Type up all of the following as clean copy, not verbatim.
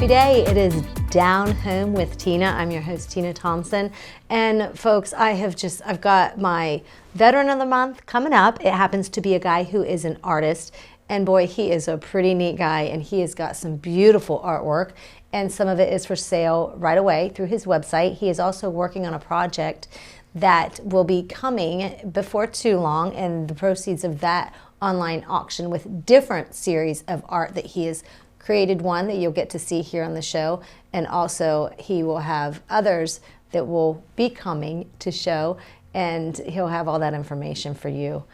Happy day. It is Down Home with Tina. I'm your host, Tina Thompson. And folks, I've got my Veteran of the Month coming up. It happens to be a guy who is an artist. And boy, he is a pretty neat guy, and he has got some beautiful artwork. And some of it is for sale right away through his website. He is also working on a project that will be coming before too long, and the proceeds of that online auction with different series of art that he has created, one that you'll get to see here on the show, and also he will have others that will be coming to show, and he'll have all that information for you.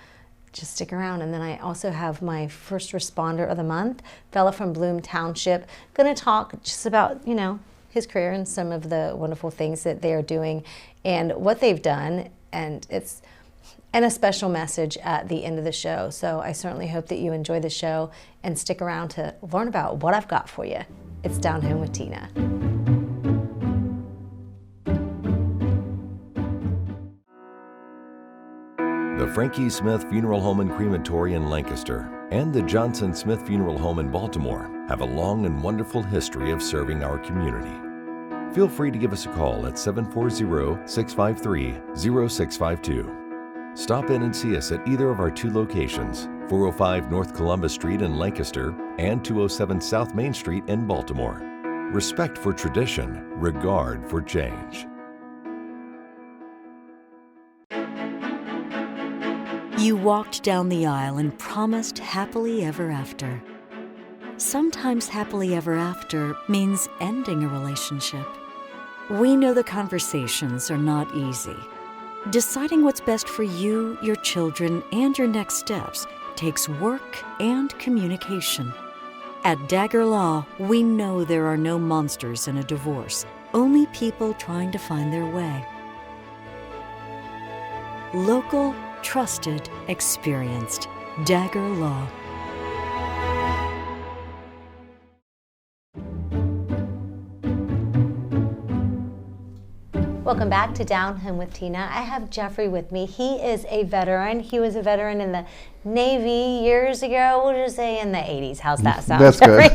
Just stick around. And then I also have my first responder of the month, fella from Bloom Township, going to talk just about, his career and some of the wonderful things that they are doing and what they've done, and a special message at the end of the show. So I certainly hope that you enjoy the show and stick around to learn about what I've got for you. It's Down Home with Tina. The Frankie Smith Funeral Home and Crematory in Lancaster and the Johnson Smith Funeral Home in Baltimore have a long and wonderful history of serving our community. Feel free to give us a call at 740-653-0652. Stop in and see us at either of our two locations, 405 North Columbus Street in Lancaster and 207 South Main Street in Baltimore. Respect for tradition, regard for change. You walked down the aisle and promised happily ever after. Sometimes happily ever after means ending a relationship. We know the conversations are not easy. Deciding what's best for you, your children, and your next steps takes work and communication. At Dagger Law, we know there are no monsters in a divorce, only people trying to find their way. Local, trusted, experienced. Dagger Law. Welcome back to Down Home with Tina. I have Jeffrey with me. He is a veteran. He was a veteran in the Navy years ago. We'll just say in the 80s. How's that sound? That's good.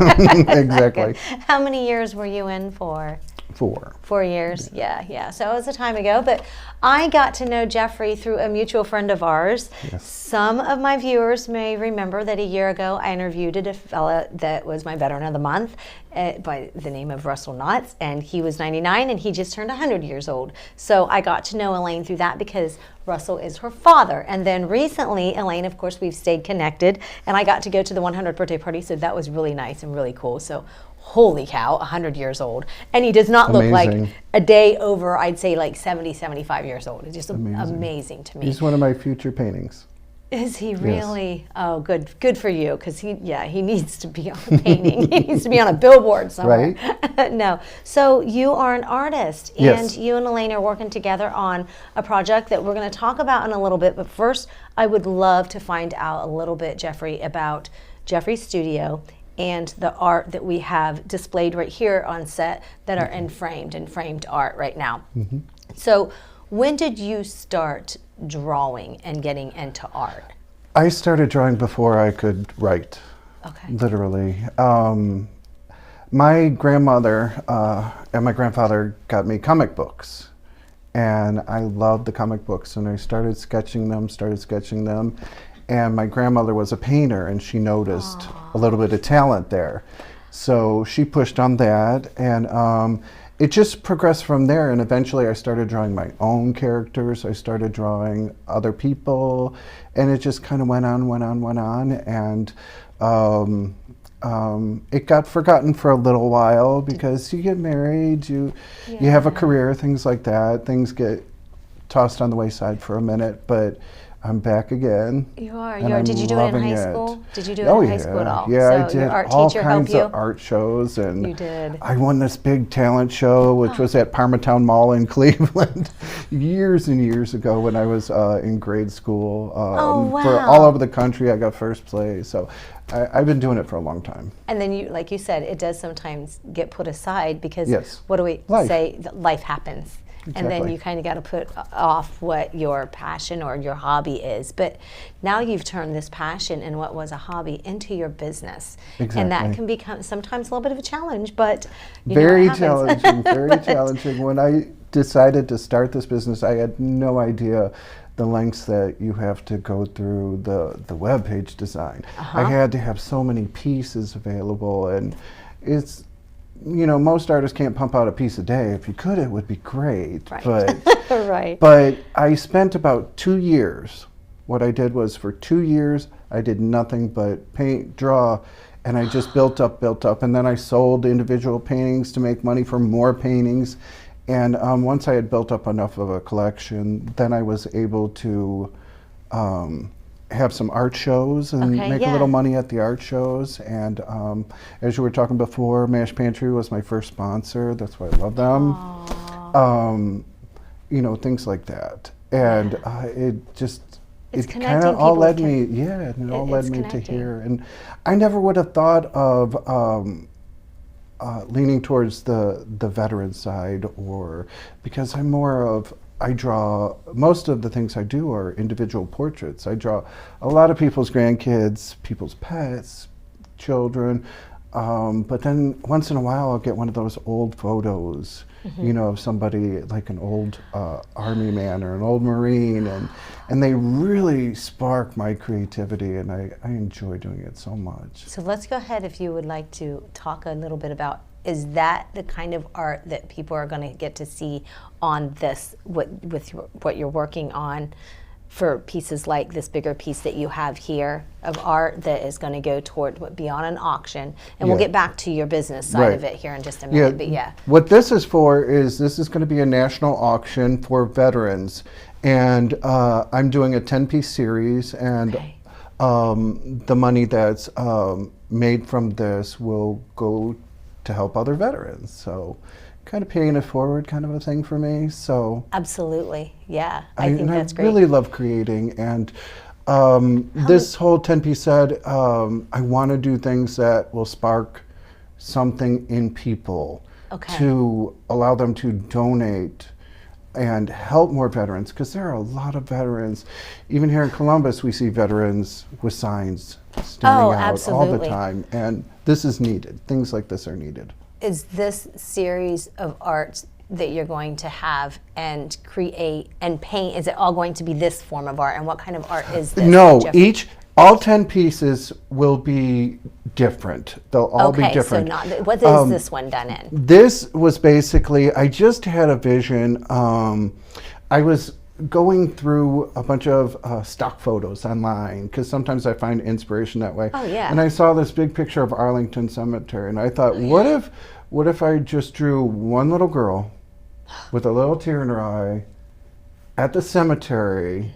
Exactly. How many years were you in for? 4. 4 years, yeah. So it was a time ago, but I got to know Jeffrey through a mutual friend of ours. Yes. Some of my viewers may remember that a year ago I interviewed a fella that was my Veteran of the Month by the name of Russell Knotts, and he was 99 and he just turned 100 years old. So I got to know Elaine through that because Russell is her father. And then recently, Elaine, of course, we've stayed connected, and I got to go to the 100th birthday party, so that was really nice and really cool. So holy cow, 100 years old. And he does not look like a day over, I'd say like 70, 75 years old. It's just amazing to me. He's one of my future paintings. Is he really? Yes. Oh, good for you, because he needs to be on a painting. He needs to be on a billboard somewhere. Right? No. So you are an artist, and yes. You and Elaine are working together on a project that we're going to talk about in a little bit. But first, I would love to find out a little bit, Jeffrey, about Jeffrey's studio and the art that we have displayed right here on set that are in framed art right now. Mm-hmm. So when did you start drawing and getting into art? I started drawing before I could write, literally. My grandmother and my grandfather got me comic books, and I loved the comic books, and I started sketching them. And my grandmother was a painter, and she noticed a little bit of talent there. So she pushed on that, and it just progressed from there. And eventually I started drawing my own characters. I started drawing other people, and it just kind of went on. And it got forgotten for a little while because you get married, you have a career, things like that. Things get tossed on the wayside for a minute, but I'm back again. You are. Did you do it in high school? Did you do it in high school at all? Yeah, so I did your art all teacher kinds helped of art shows, and you did. I won this big talent show, which was at Parmatown Mall in Cleveland, years and years ago when I was in grade school. For all over the country, I got first place. So I've been doing it for a long time. And then you, like you said, it does sometimes get put aside because yes. what do we say? Life happens. And then you kind of got to put off what your passion or your hobby is. But now you've turned this passion and what was a hobby into your business. Exactly. And that can become sometimes a little bit of a challenge, but you very know what happens. challenging, very challenging. When I decided to start this business, I had no idea the lengths that you have to go through the web page design. I had to have so many pieces available, and it's, you know, most artists can't pump out a piece a day. If you could, it would be great. Right. But Right. but I spent about 2 years. What I did was for 2 years, I did nothing but paint, draw, and I just built up. And then I sold individual paintings to make money for more paintings. And once I had built up enough of a collection, then I was able to have some art shows and make a little money at the art shows. And as you were talking before, Mash Pantry was my first sponsor. That's why I love them. You know, things like that. And it kind of all led me, it all led me to here. And I never would have thought of leaning towards the veteran side, or because I'm more of, I draw, most of the things I do are individual portraits. I draw a lot of people's grandkids, people's pets, children, but then once in a while I'll get one of those old photos, you know, of somebody like an old Army man or an old Marine, and they really spark my creativity, and I enjoy doing it so much. So let's go ahead, if you would like to talk a little bit about, is that the kind of art that people are going to get to see on this, what you're working on for pieces like this bigger piece that you have here of art that is going to go toward what be on an auction? And we'll get back to your business side of it here in just a minute. But what this is for is, this is going to be a national auction for veterans, and I'm doing a 10-piece series, and the money that's made from this will go to help other veterans. So kind of paying it forward kind of a thing for me. So absolutely, yeah, I think that's great. I really love creating, and this whole 10-piece set, I want to do things that will spark something in people to allow them to donate and help more veterans, because there are a lot of veterans. Even here in Columbus, we see veterans with signs standing out all the time, and this is needed. Things like this are needed. Is this series of art that you're going to have and create and paint, is it all going to be this form of art? And what kind of art is this? No, all 10 pieces will be different. They'll all be different. So what is this one done in? This was basically, I just had a vision. I was going through a bunch of stock photos online, because sometimes I find inspiration that way. Oh, yeah. And I saw this big picture of Arlington Cemetery, and I thought, what if I just drew one little girl with a little tear in her eye at the cemetery,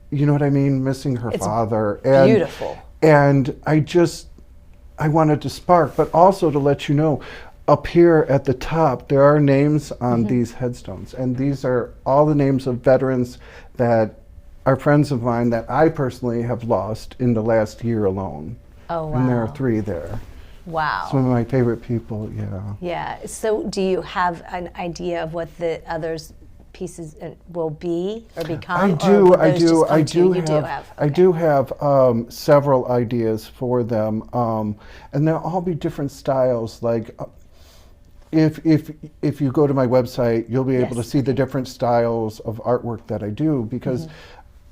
you know what I mean, missing her father. And beautiful. And I wanted to spark, but also to let you know, up here at the top, there are names on these headstones, and these are all the names of veterans that are friends of mine that I personally have lost in the last year alone. Oh, wow. And there are 3 there. Wow. Some of my favorite people, Yeah, so do you have an idea of what the others pieces will be or become? I do have several ideas for them, and they'll all be different styles. Like, if you go to my website, you'll be able to see the different styles of artwork that I do, because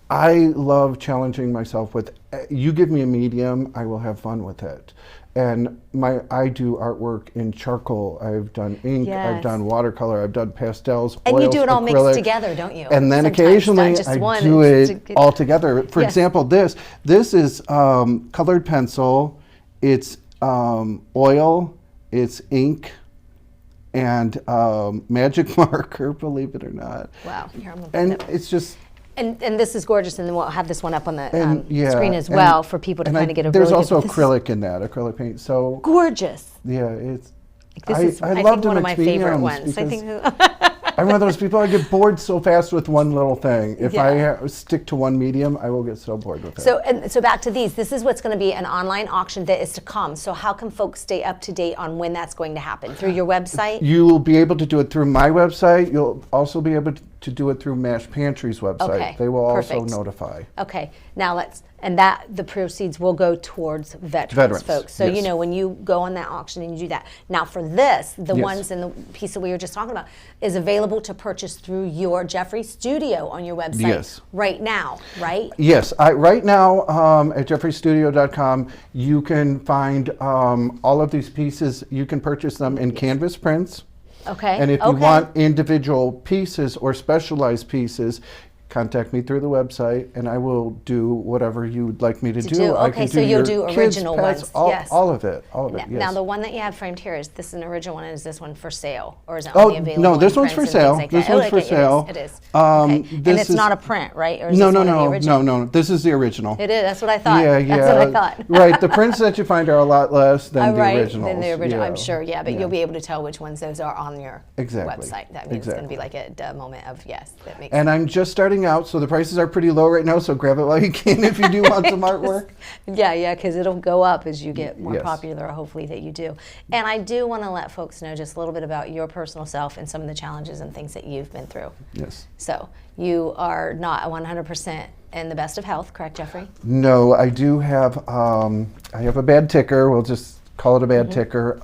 I love challenging myself with, you give me a medium, I will have fun with it. And I do artwork in charcoal. I've done ink, I've done watercolor, I've done pastels, and oils, you do it all acrylic, mixed together, don't you? And then sometimes, occasionally I do it all together. For example, this is colored pencil, it's oil, it's ink, and magic marker, believe it or not. Wow. Here, and it's just... And this is gorgeous, and then we'll have this one up on the screen as well for people to kind of get a there's really also good, acrylic in that, acrylic paint. So gorgeous. Yeah, it's... This is, I love think, one of my favorite ones. I I'm one of those people, I get bored so fast with one little thing. If I stick to one medium, I will get so bored with it. So back to these. This is what's going to be an online auction that is to come. So how can folks stay up to date on when that's going to happen? Through your website? You will be able to do it through my website. You'll also be able to do it through Mash Pantry's website. Okay, they will also perfect. notify. Okay, now the proceeds will go towards veterans folks. So yes. when you go on that auction and you do that. Now for this, the Yes. ones in the piece that we were just talking about is available to purchase through your Jeffrey Studio on your website Yes. right now, right? Yes, right now at jeffreystudio.com, you can find all of these pieces. You can purchase them in canvas prints. Okay. And if you want individual pieces or specialized pieces, contact me through the website, and I will do whatever you would like me to do. I Okay, can so you'll your do kids' original pets, ones. all, Yes. all of it. Yes. Now the one that you have framed here, is this an original one? Is this one for sale, or is it only available? No, this in one's for prints and sale. things like This that? one's for sale. It is. Um, Okay. And this it's is- not a print, right? Or is No, this no, one of the no, original? no. This is the original. It is. That's what I thought. Yeah, That's what I thought. Right. The prints that you find are a lot less than the originals. Than the original, Yeah. I'm sure. Yeah, but you'll be able to tell which ones those are on your Exactly. website. That means it's going to be like a moment of yes. That makes And I'm just starting out, so the prices are pretty low right now, so grab it while you can if you do want some artwork. Yeah, because it'll go up as you get more Yes. popular, hopefully, that you do. And I do want to let folks know just a little bit about your personal self and some of the challenges and things that you've been through. Yes. So you are not 100% in the best of health, correct, Jeffrey? No, I do have, I have a bad ticker. We'll just call it a bad ticker.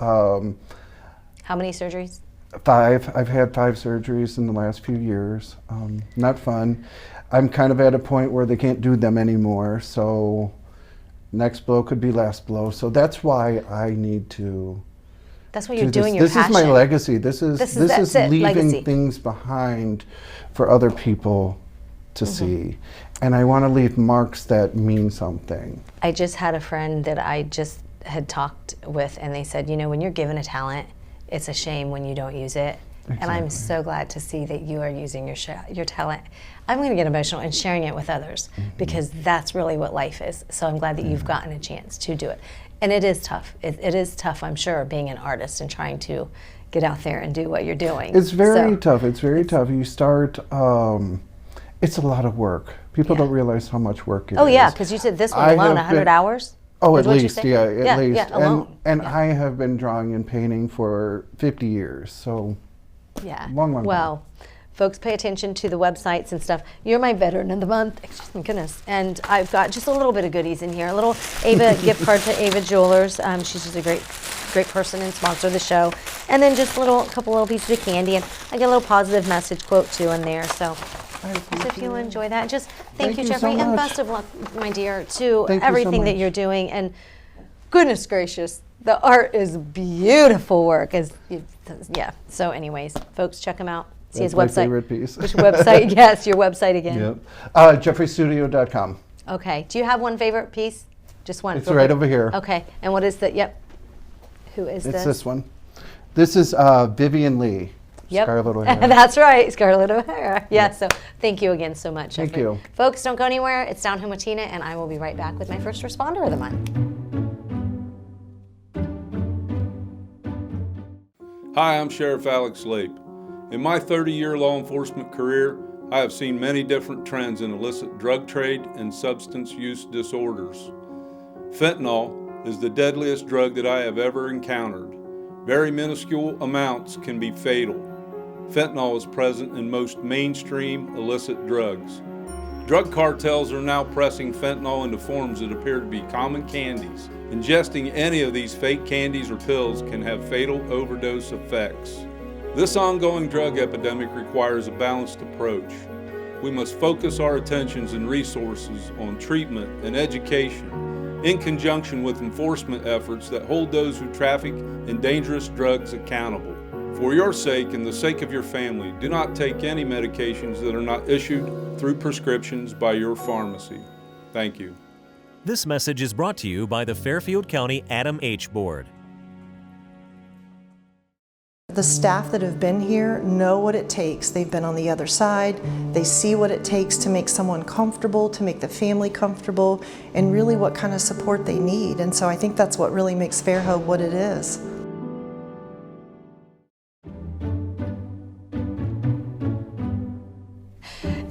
How many surgeries? 5. I've had 5 surgeries in the last few years. Not fun. I'm kind of at a point where they can't do them anymore, so next blow could be last blow. So that's why I need to. That's what you're do doing. This Your is my passion. legacy. This is that's it, leaving legacy. things behind for other people to see, and I want to leave marks that mean something. I just had a friend that I just had talked with, and they said, when you're given a talent, it's a shame when you don't use it. Exactly. And I'm so glad to see that you are using your talent. I'm going to get emotional and sharing it with others because that's really what life is. So I'm glad that you've gotten a chance to do it. And it is tough. It is tough, I'm sure, being an artist and trying to get out there and do what you're doing. It's very tough. It's very tough. You start, it's a lot of work. People don't realize how much work it is. Oh, yeah, because you said this one alone, 100 hours? Oh, Is at what you least, said? yeah, at least. Yeah, alone. And I have been drawing and painting for 50 years, so long. Well, folks, pay attention to the websites and stuff. You're my veteran of the month. My goodness. And I've got just a little bit of goodies in here. A little Ava gift card to Ava Jewelers. She's just a great person and sponsor of the show. And then just a couple little pieces of candy. And I get a little positive message quote too in there. So if you enjoy that, just thank you, Jeffrey. So and much. best of luck, my dear, to Thank you so everything that much. you're doing. And goodness gracious, the art is beautiful work. So anyways, folks, check him out. See his That's my website. favorite piece. Which website? Yes, your website again. Yep. jeffreystudio.com. Okay. Do you have one favorite piece? Just one. It's right over here. Okay. And what is the? Yep. Who is this? It's this one. This is Vivian Lee. Yep. Scarlett O'Hara. That's right, Scarlett O'Hara. Yeah. So thank you again so much. Thank Jeffrey. you. Folks, don't go anywhere. It's Down Home with Tina, and I will be right back with my first responder of the month. Hi, I'm Sheriff Alex Lape. In my 30-year law enforcement career, I have seen many different trends in illicit drug trade and substance use disorders. Fentanyl is the deadliest drug that I have ever encountered. Very minuscule amounts can be fatal. Fentanyl is present in most mainstream illicit drugs. Drug cartels are now pressing fentanyl into forms that appear to be common candies. Ingesting any of these fake candies or pills can have fatal overdose effects. This ongoing drug epidemic requires a balanced approach. We must focus our attentions and resources on treatment and education in conjunction with enforcement efforts that hold those who traffic in dangerous drugs accountable. For your sake and the sake of your family, do not take any medications that are not issued through prescriptions by your pharmacy. Thank you. This message is brought to you by the Fairfield County Adam H. Board. The staff that have been here know what it takes. They've been on the other side. They see what it takes to make someone comfortable, to make the family comfortable, and really what kind of support they need. And so I think that's what really makes Fairhope what it is.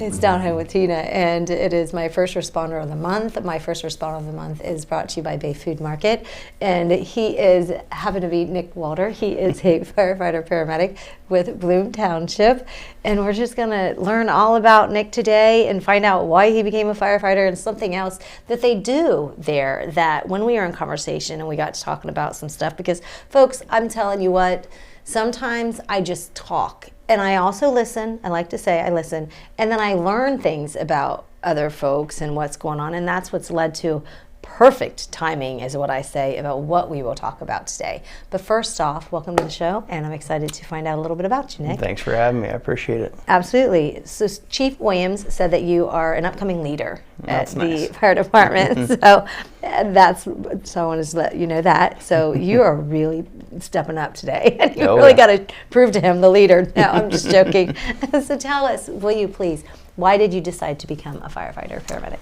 It's Down Home with Tina, and it is my first responder of the month. My first responder of the month is brought to you by Bay Food Market, and he is happened to be Nick Walter. He is a firefighter paramedic with Bloom Township, and we're just going to learn all about Nick today and find out why he became a firefighter and something else that they do there. That when we were in conversation and we got to talking about some stuff, because folks, I'm telling you what, sometimes I just talk. And I also listen. I like to say I listen. And then I learn things about other folks and what's going on. And that's what's led to perfect timing, is what I say, about what we will talk about today. But first off, welcome to the show. And I'm excited to find out a little bit about you, Nick. Thanks for having me. I appreciate it. Absolutely. So Chief Williams said that you are an upcoming leader at nice. the fire department. So I wanted to let you know that. So you are really stepping up today. And you got to prove to him the leader. No, I'm just joking. So tell us, will you please, why did you decide to become a firefighter paramedic?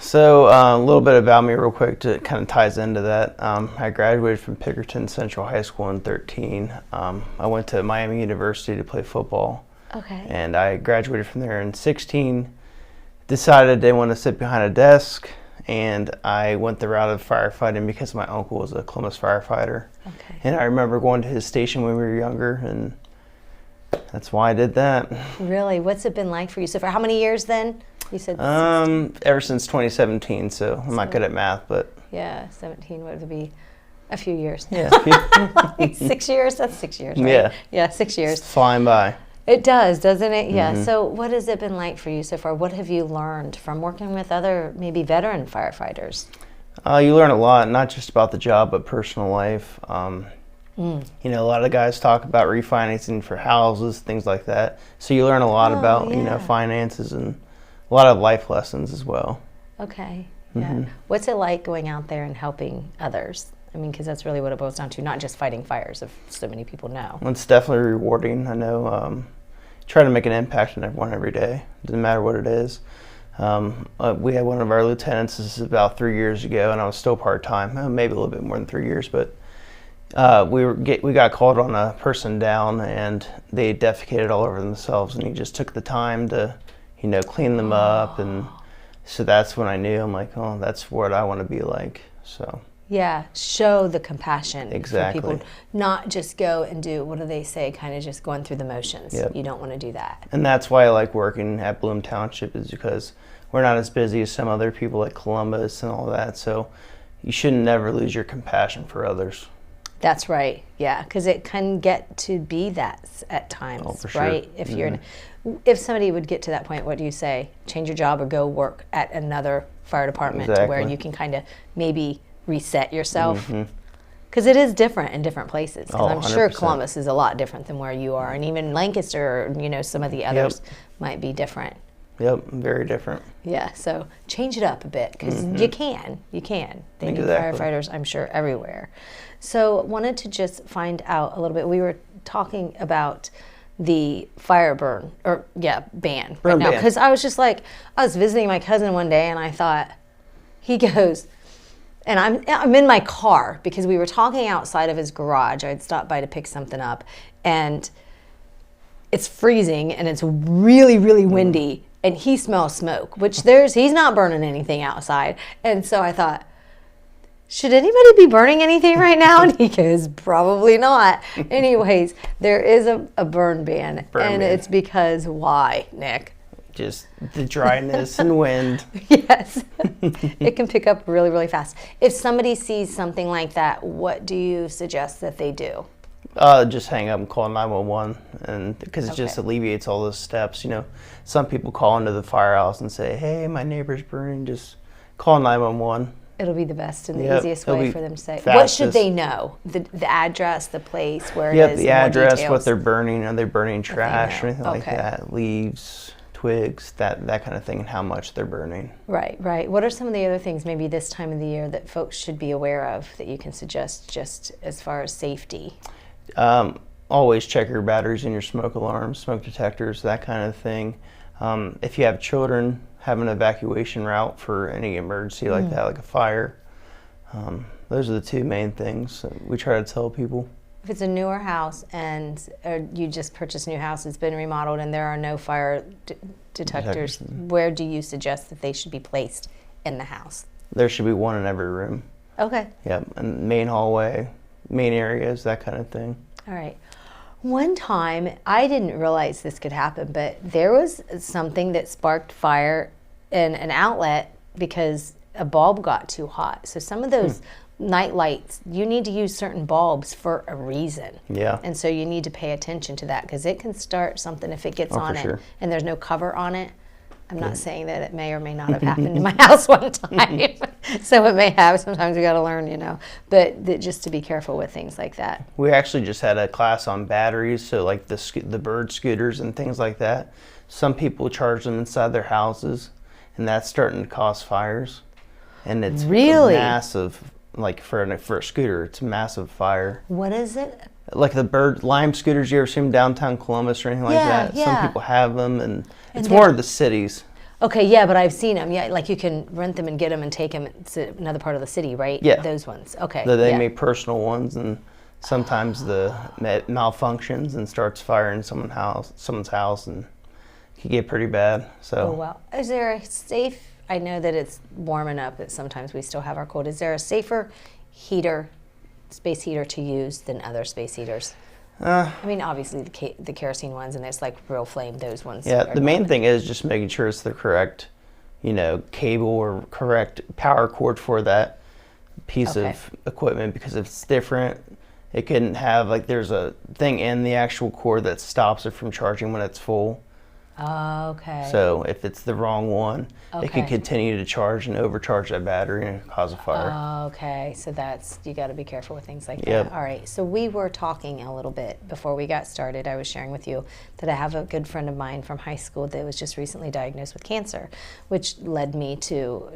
So a little bit about me real quick to kind of ties into that. I graduated from Pickerton Central High School in 2013. I went to Miami University to play football. Okay. And I graduated from there in 2016. Decided I didn't want to sit behind a desk, and I went the route of firefighting because my uncle was a Columbus firefighter. Okay. And I remember going to his station when we were younger, and that's why I did that. Really? What's it been like for you so far? How many years then? You said ever since 2017, so I'm not good at math, but... Yeah, 17 would be a few years. Yeah. 6 years? That's 6 years, right? Yeah. Yeah, 6 years. It's flying by. It does, doesn't it? Yeah. Mm-hmm. So what has it been like for you so far? What have you learned from working with other, maybe veteran firefighters? You learn a lot, not just about the job, but personal life. You know, a lot of the guys talk about refinancing for houses, things like that. So you learn a lot about, you know, finances and a lot of life lessons as well. Okay. Yeah. What's it like going out there and helping others? I mean, because that's really what it boils down to, not just fighting fires, if so many people know. Well, it's definitely rewarding. I know, try to make an impact on everyone every day. Doesn't matter what it is. We had one of our lieutenants, this is about 3 years ago, and I was still part-time, maybe a little bit more than 3 years, but we got called on a person down, and they defecated all over themselves, and he just took the time to, you know, clean them up. And so that's when I knew, I'm like, oh, that's what I want to be like. So yeah, show the compassion exactly. for people, not just go and do, what do they say, kind of just going through the motions. Yep. You don't want to do that. And that's why I like working at Bloom Township, is because we're not as busy as some other people like Columbus and all that, so you should never lose your compassion for others. That's right, yeah, because it can get to be that at times, right? Sure. If you're, if somebody would get to that point, what do you say? Change your job or go work at another fire department to where you can kind of maybe reset yourself? Because it is different in different places. Because I'm sure 100%. Columbus is a lot different than where you are, and even Lancaster, or, you know, some of the others might be different. Yep, very different. Yeah, so change it up a bit, because you can. They need firefighters, I'm sure, everywhere. So wanted to just find out a little bit. We were talking about the ban right now, because I was just like, I was visiting my cousin one day, and I thought, he goes, and I'm in my car, because we were talking outside of his garage. I'd stopped by to pick something up, and it's freezing, and it's really, really windy, and he smells smoke, which he's not burning anything outside. And so I thought, should anybody be burning anything right now? And he goes, probably not. Anyways, there is a burn ban. It's because, why, Nick? Just the dryness and wind. Yes. It can pick up really, really fast. If somebody sees something like that, what do you suggest that they do? Just hang up and call 911, and because it just alleviates all those steps. You know, some people call into the firehouse and say, hey, my neighbor's burning, just call 911. It'll be the best and the easiest way for them to say. Fastest. What should they know? The address, the place, where it is, the address, details. What they're burning. Are they burning trash or anything like that? Leaves, twigs, that kind of thing, and how much they're burning. Right. What are some of the other things maybe this time of the year that folks should be aware of that you can suggest just as far as safety? Always check your batteries and your smoke alarms, smoke detectors, that kind of thing. If you have children, have an evacuation route for any emergency like that, like a fire. Those are the two main things that we try to tell people. If it's a newer house and you just purchased a new house, it's been remodeled, and there are no fire detectors, where do you suggest that they should be placed in the house? There should be one in every room. Okay. Yeah, and main hallway, main areas, that kind of thing. All right. One time, I didn't realize this could happen, but there was something that sparked fire in an outlet because a bulb got too hot. So some of those night lights, you need to use certain bulbs for a reason. Yeah. And so you need to pay attention to that, because it can start something if it gets on it and there's no cover on it. I'm not saying that it may or may not have happened in my house one time. So it may have. Sometimes we got to learn, but just to be careful with things like that. We actually just had a class on batteries, so like the bird scooters and things like that. Some people charge them inside their houses, and that's starting to cause fires. And it's really massive. Like for a scooter, it's a massive fire. What is it? Like the bird lime scooters, you ever see them downtown Columbus or anything like that? Yeah. Some people have them, and it's more of the cities. Okay, yeah, but I've seen them. Yeah, like you can rent them and get them and take them to another part of the city, right? Yeah. Those ones. Okay. They make personal ones, and sometimes the malfunctions and starts firing someone's house, and it can get pretty bad. So. Oh, wow. Is there a safe... I know that it's warming up, but sometimes we still have our cold. Is there a safer space heater to use than other space heaters? I mean, obviously the kerosene ones, and there's like real flame, those ones. Yeah, the main thing is just making sure it's the correct, cable or correct power cord for that piece of equipment, because if it's different, it can have, there's a thing in the actual cord that stops it from charging when it's full. Oh, okay. So if it's the wrong one, it can continue to charge and overcharge that battery and cause a fire. Oh, okay. So you got to be careful with things like that. Yep. All right. So we were talking a little bit before we got started. I was sharing with you that I have a good friend of mine from high school that was just recently diagnosed with cancer, which led me to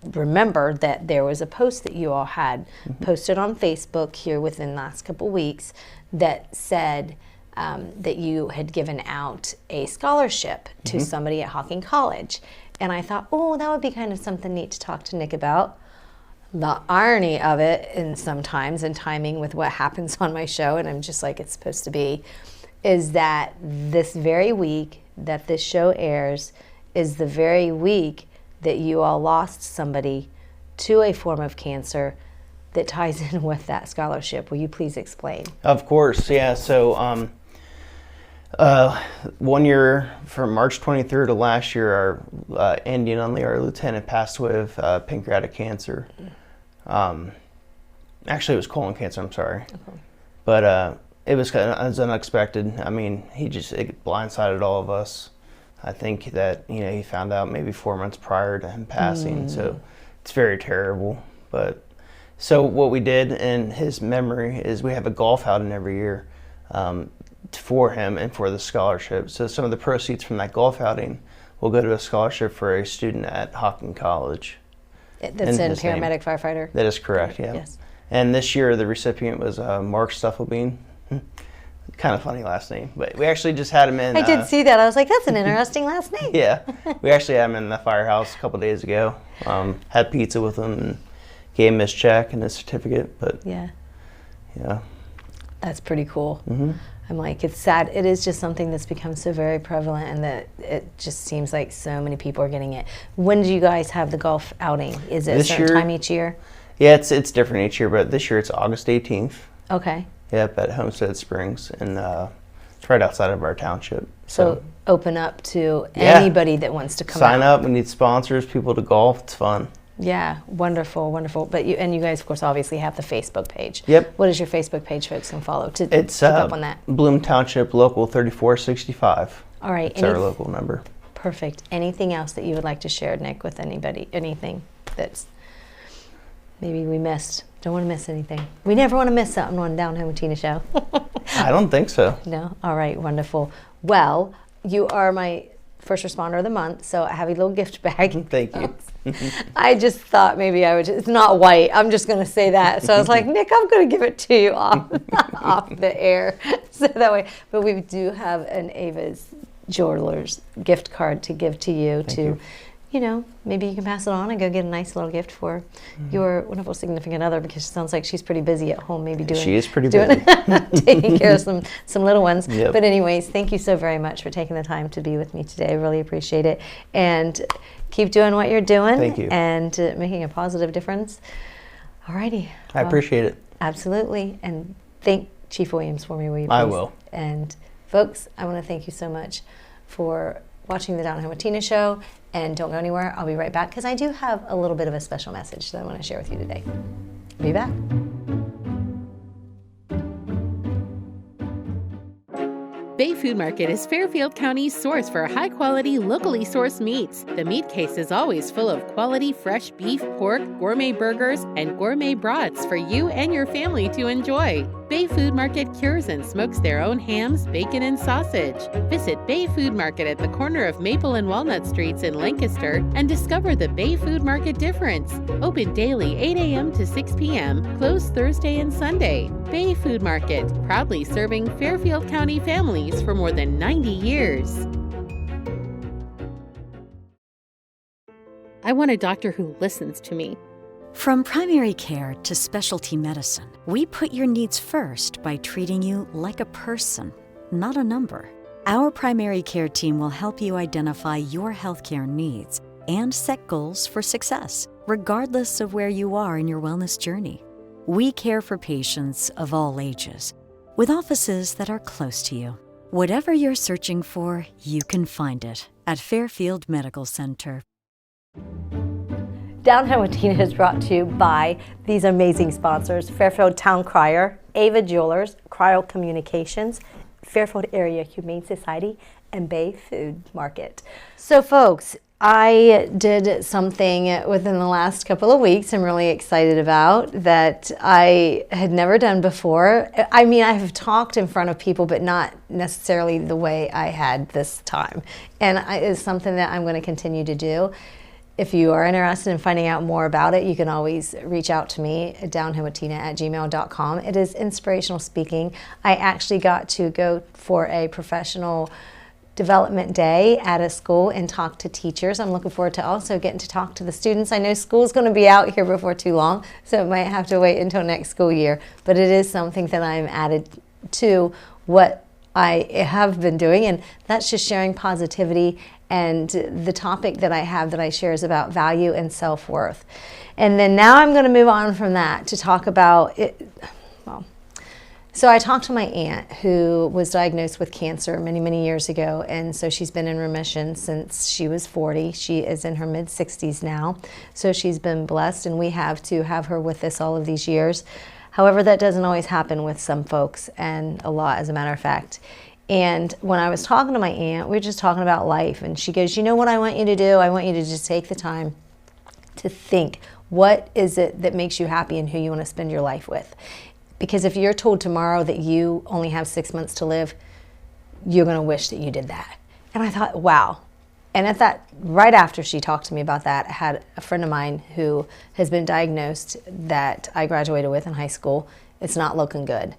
remember that there was a post that you all had posted on Facebook here within the last couple weeks that said that you had given out a scholarship to somebody at Hocking College. And I thought, that would be kind of something neat to talk to Nick about. The irony of it, and sometimes in timing with what happens on my show, and I'm just like it's supposed to be, is that this very week that this show airs is the very week that you all lost somebody to a form of cancer that ties in with that scholarship. Will you please explain? Of course, yeah. So 1 year, from March 23rd of last year, our Indian only, our lieutenant, passed away of pancreatic cancer. Actually, it was colon cancer, I'm sorry. Okay. But it was unexpected. I mean, it blindsided all of us. I think that, he found out maybe 4 months prior to him passing, so it's very terrible. But so what we did in his memory is we have a golf outing every year for him and for the scholarship. So some of the proceeds from that golf outing will go to a scholarship for a student at Hocking College. That's in paramedic firefighter? That is correct, yeah. Yes. And this year the recipient was Mark Stufflebean. Kind of funny last name, but we actually just had him in. I did see that. I was like, that's an interesting last name. Yeah, we actually had him in the firehouse a couple days ago. Had pizza with him and gave him his check and his certificate. But yeah, that's pretty cool. I'm like, it's sad. It is just something that's become so very prevalent, and that it just seems like so many people are getting it. When do you guys have the golf outing? Is it a certain time each year? Yeah, it's different each year, but this year it's August 18th. Okay. Yep, at Homestead Springs, and it's right outside of our township. So open up to anybody that wants to come Sign up. We need sponsors, people to golf. It's fun. Yeah, wonderful, wonderful. But you guys, of course, obviously have the Facebook page. Yep. What is your Facebook page folks can follow to keep up on that? Bloom Township Local 3465. All right. It's our local number. Perfect. Anything else that you would like to share, Nick, with anybody? Anything that's maybe we missed? Don't want to miss anything. We never want to miss something on Down Home with Tina show. I don't think so. No? All right, wonderful. Well, you are my first responder of the month, so I have a little gift bag. Thank you. I just thought maybe I would, it's not white, I'm just going to say that. So I was like, Nick, I'm going to give it to you off the air. So that way, but we do have an Ava's Jewelers gift card to give to you you know, maybe you can pass it on and go get a nice little gift for your wonderful significant other, because it sounds like she's pretty busy at home, maybe doing. She is pretty busy. Taking care of some little ones. Yep. But anyways, thank you so very much for taking the time to be with me today. I really appreciate it. And keep doing what you're doing. Thank you. And making a positive difference. Alrighty. I appreciate it. Absolutely. And thank Chief Williams for me, will you please? I will. And folks, I want to thank you so much for watching the Down Home with Tina show. And don't go anywhere. I'll be right back, because I do have a little bit of a special message that I want to share with you today. Be back. Bay Food Market is Fairfield County's source for high-quality, locally sourced meats. The meat case is always full of quality fresh beef, pork, gourmet burgers, and gourmet brats for you and your family to enjoy. Bay Food Market cures and smokes their own hams, bacon, and sausage. Visit Bay Food Market at the corner of Maple and Walnut Streets in Lancaster and discover the Bay Food Market difference. Open daily 8 a.m. to 6 p.m., closed Thursday and Sunday. Bay Food Market, proudly serving Fairfield County families for more than 90 years. I want a doctor who listens to me. From primary care to specialty medicine, we put your needs first by treating you like a person, not a number. Our primary care team will help you identify your healthcare needs and set goals for success, regardless of where you are in your wellness journey. We care for patients of all ages, with offices that are close to you. Whatever you're searching for, you can find it at Fairfield Medical Center. Down Home with Tina is brought to you by these amazing sponsors: Fairfield Town Crier, Ava Jewelers, Cryo Communications, Fairfield Area Humane Society, and Bay Food Market. So folks, I did something within the last couple of weeks I'm really excited about that I had never done before. I mean, I have talked in front of people, but not necessarily the way I had this time. And it's something that I'm going to continue to do. If you are interested in finding out more about it, you can always reach out to me at downhomewithtina@gmail.com. It is inspirational speaking. I actually got to go for a professional development day at a school and talk to teachers. I'm looking forward to also getting to talk to the students. I know school's going to be out here before too long, so it might have to wait until next school year, but it is something that I'm added to what I have been doing, and that's just sharing positivity. And the topic that I have that I share is about value and self-worth. And then now I'm going to move on from that to talk about it. Well, so I talked to my aunt who was diagnosed with cancer many, many years ago. And so she's been in remission since she was 40. She is in her mid-60s now. So she's been blessed, and we have to have her with us all of these years. However, that doesn't always happen with some folks, and a lot, as a matter of fact. And when I was talking to my aunt, we were just talking about life, and she goes, you know what I want you to do? I want you to just take the time to think, what is it that makes you happy and who you want to spend your life with? Because if you're told tomorrow that you only have 6 months to live, you're going to wish that you did that. And I thought, wow. And at that, right after she talked to me about that, I had a friend of mine who has been diagnosed that I graduated with in high school. It's not looking good.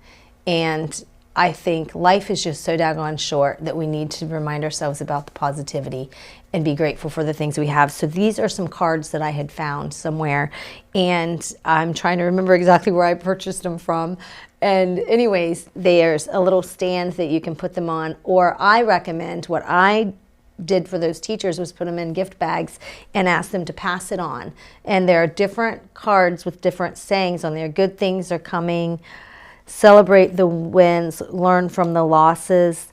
And I think life is just so daggone short that we need to remind ourselves about the positivity and be grateful for the things we have. So these are some cards that I had found somewhere, and I'm trying to remember exactly where I purchased them from. And anyways, there's a little stand that you can put them on, or I recommend, what I did for those teachers was put them in gift bags and ask them to pass it on. And there are different cards with different sayings on there. Good things are coming. Celebrate the wins, learn from the losses.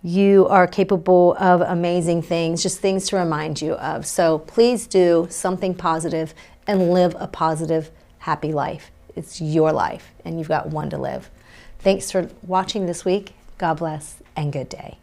You are capable of amazing things, just things to remind you of. So please do something positive and live a positive, happy life. It's your life, and you've got one to live. Thanks for watching this week. God bless, and good day.